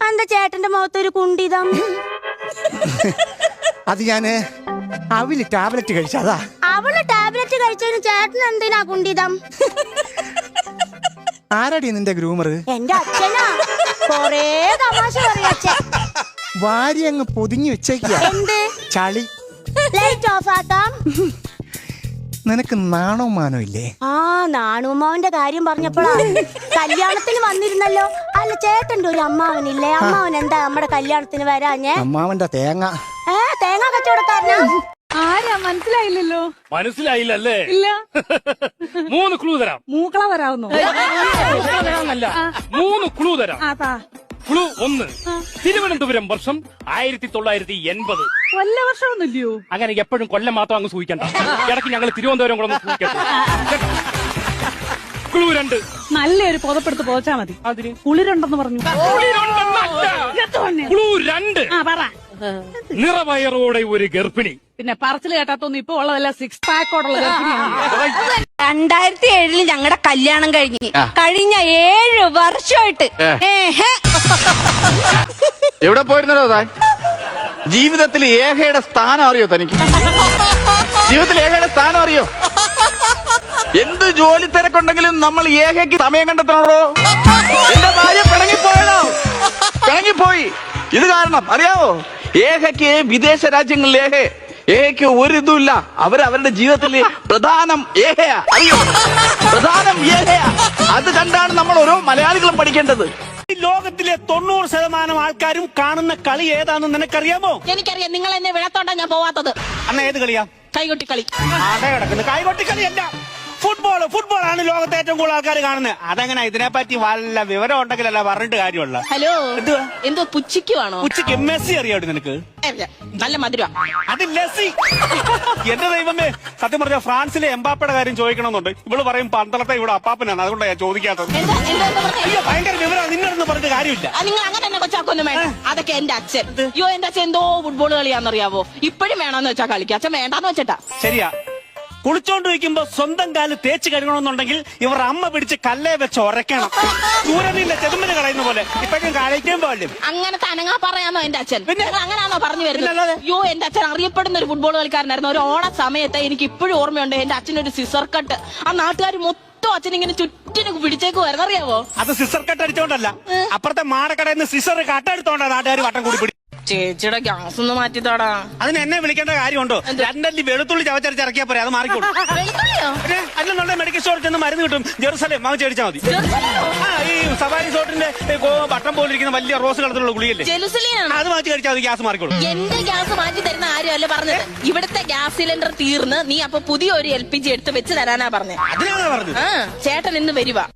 എന്താ ചേട്ടന്റെ മുഖത്തൊരു കുണ്ടിതം? അത് ഞാന് അവല് ടാബ്ലറ്റ് കഴിച്ചതാ. അവള് ടാബ്ലറ്റ് കഴിച്ചതിന് ചേട്ടൻ എന്തിനാ കുണ്ടിതം? ആരാടി നിന്റെ ഗ്രൂമർ? എന്റെ അച്ഛനാ. കൊറേ തമാശ പറയാ അച്ഛൻ. വാരി അങ്ങ് പൊതിഞ്ഞു വെച്ചേക്ക. എന്ത്? ചളി. ലൈറ്റ് ഓഫ് ആക്കാം. നിനക്ക് നാണോ മാനോ ഇല്ലേ? ആ, നാണുമാവന്റെ കാര്യം പറഞ്ഞപ്പോഴാ കല്യാണത്തിന് വന്നിരുന്നല്ലോ. അല്ല, ചേട്ടന്റെ ഒരു അമ്മാവനില്ലേ? അമ്മാവൻ എന്താ നമ്മുടെ കല്യാണത്തിന് വരാഞ്ഞേ? അമ്മാവന്റെ തേങ്ങ. തേങ്ങ കച്ചവടക്കാരനാ. ആരാ മനസ്സിലായില്ലല്ലോ. മനസ്സിലായില്ലല്ലേ? ഇല്ല. 3 ക്ലൂ തരാം. മൂക്കള വരാവുന്നു. 3 ക്ലൂ തരാം. അതാ ക്ലൂ 1, തിരുവനന്തപുരം വർഷം 1980. കൊല്ല വർഷമൊന്നുമില്ലയോ? അങ്ങനെ എപ്പോഴും കൊല്ലം മാത്രം അങ്ങ് സൂഹിക്കണ്ട. ഇടയ്ക്ക് ഞങ്ങൾ തിരുവനന്തപുരം കൂടെ ഒന്ന് സൂഹിക്കട്ടെ. ക്ലൂ 2, നല്ലൊരു പുതപ്പെടുത്ത് പോച്ചാ മതി. അതിന് കുളിരുണ്ടെന്ന് പറഞ്ഞു. ക്ലൂ 2, പറ. നിറവയറോടെ ഒരു ഗർഭിണി. പിന്നെ പറച്ചിൽ കേട്ടാത്തൊന്നും ഇപ്പൊ ഉള്ളതല്ല 6 പാക്കോടുള്ള ഗർഭിണിയാണ്. 2007 ഞങ്ങളുടെ കല്യാണം കഴിഞ്ഞ 7 വർഷമായിട്ട് എവിടെ പോയിരുന്നോ താൻ? ജീവിതത്തിൽ ഏകയുടെ സ്ഥാനം അറിയോ തനിക്ക്? ജീവിതത്തിൽ ഏകയുടെ സ്ഥാനം അറിയോ? എന്ത് ജോലി തിരക്കുണ്ടെങ്കിലും നമ്മൾ ഏകയ്ക്ക് സമയം കണ്ടെത്തണോ? എന്റെ ഭാര്യ പിണങ്ങിപ്പോയതോ? പിണങ്ങിപ്പോയി. ഇത് കാരണം അറിയാവോ? ഏകയ്ക്ക് വിദേശ രാജ്യങ്ങളിൽ ഏകയ്ക്ക് ഒരു ഇതുമില്ല. അവരുടെ ജീവിതത്തിൽ പ്രധാനം ഏകയാ. അറിയോ? പ്രധാനം ഏകയാ. അത് കണ്ടാണ് നമ്മൾ ഓരോ മലയാളികളും പഠിക്കേണ്ടത്. ലോകത്തിലെ 90% ആൾക്കാരും കാണുന്ന കളി ഏതാണെന്ന് നിനക്കറിയാമോ? എനിക്കറിയാം. നിങ്ങൾ എന്നെ വിളത്തോണ്ടാ ഞാൻ പോവാത്തത്. അന്ന് ഏത് കളിയാ? കൈകൊട്ടി കളി. അതെ കിടക്കുന്നത് കൈകൊട്ടി കളിയല്ല, ഫുട്ബോളാണ് ലോകത്തെ ഏറ്റവും കൂടുതൽ ആൾക്കാർ കാണുന്നത്. അതെങ്ങനെ? ഇതിനെപ്പറ്റി വല്ല വിവരം ഉണ്ടെങ്കിലല്ല പറഞ്ഞിട്ട് കാര്യമുള്ള. ഹലോ, എന്തോ പുച്ഛിക്കുവാണോ? ഉച്ചയ്ക്ക് മെസ്സി അറിയാം നിനക്ക്? നല്ല മധുരം. അത് ലെസ്സി. എന്റെ ദൈവമേ, സത്യം പറഞ്ഞ ഫ്രാൻസിലെ എംബാപ്പയുടെ കാര്യം ചോദിക്കണമെന്നുണ്ട്. ഇവള് പറയും പന്തളത്തെ ഇവിടെ അപ്പാപ്പനാണ്, അതുകൊണ്ടാണ് ഞാൻ ചോദിക്കാത്തത്. അയ്യോ, ഭയങ്കര വിവരം. നിന്നൊന്നും പറഞ്ഞ കാര്യമില്ല. നിങ്ങൾ അങ്ങനെ തന്നെ കൊച്ചാക്കൊന്നും വേണം. അതൊക്കെ എന്റെ അച്ഛൻ. അയ്യോ, എന്റെ അച്ഛൻ എന്തോ ഫുട്ബോൾ കളിയാന്നറിയാവോ? ഇപ്പഴും വേണമെന്ന് വെച്ചാ കളിക്കുക. അച്ഛൻ വേണ്ടാന്ന് വെച്ചിട്ടാ. ശരിയാ. കുളിച്ചോണ്ടിരിക്കുമ്പോ സ്വന്തം കാല് തേച്ച് കഴുകണമെന്നുണ്ടെങ്കിൽ ഇവർ അമ്മ പിടിച്ച് കല്ലേ വെച്ച് ഉരയ്ക്കണം. സൂര്യനില്ല ചെതുമ്പിന് കളയുന്ന പോലെ. ഇപ്പോഴും കഴിക്കാൻ പാടില്ല. അങ്ങനെ തനങ്ങാ പറയാന്നോ എന്റെ അച്ഛൻ? അങ്ങനാണോ പറഞ്ഞു വരുന്നത്? അയ്യോ, എന്റെ അച്ഛൻ അറിയപ്പെടുന്ന ഒരു ഫുട്ബോൾ കളിക്കാരനായിരുന്നു. ഒരു ഓണ സമയത്ത് എനിക്ക് ഇപ്പോഴും ഓർമ്മയുണ്ട്. എന്റെ അച്ഛനൊരു സിസർ കട്ട്. ആ നാട്ടുകാർ മൊത്തം അച്ഛൻ ഇങ്ങനെ ചുറ്റിന് പിടിച്ചേക്കുവായിരുന്നു. അറിയാവോ? അത് സിസർ കട്ട് അടിച്ചോണ്ടല്ല, അപ്പുറത്തെ മാടക്കടയിൽ നിന്ന് സിസർ കട്ടെടുത്തോണ്ടാ നാട്ടുകാർ വട്ടം കൂടി പിടി. ചേച്ചിയുടെ ഗ്യാസ് ഒന്ന് മാറ്റിത്താടാ. അതിന് എന്നെ വിളിക്കേണ്ട കാര്യമുണ്ടോ? 2 വെളുത്തുള്ളി ചവച്ചരച്ച് ഇറക്കിയാ പോരെ, അത് മാറിക്കോളും. അതിനുള്ള മെഡിക്കൽ സ്റ്റോറിൽ ചെന്ന് മരുന്ന് കിട്ടും. ജെറുസലേം വാങ്ങിച്ച് അടിച്ചാൽ മതി. ഈ സവാരി റിസോർട്ടിന്റെ ബട്ടൺ പോലിരിക്കുന്ന വലിയ റോസ് കളത്തിലുള്ള ഗുളിയല്ലേ, അത് വാങ്ങിച്ച് കഴിച്ചാൽ മതി, ഗ്യാസ് മാറിക്കോളും. എന്റെ ഗ്യാസ് മാറ്റി തരുന്ന ആരുമല്ല പറഞ്ഞത്. ഇവിടുത്തെ ഗ്യാസ് സിലിണ്ടർ തീർന്ന് നീ അപ്പൊ പുതിയ ഒരു LPG എടുത്ത് വെച്ച് തരാനാ പറഞ്ഞത്. അതിനാണ് പറഞ്ഞത്. ചേട്ടൻ ഇന്ന് വരുവാ.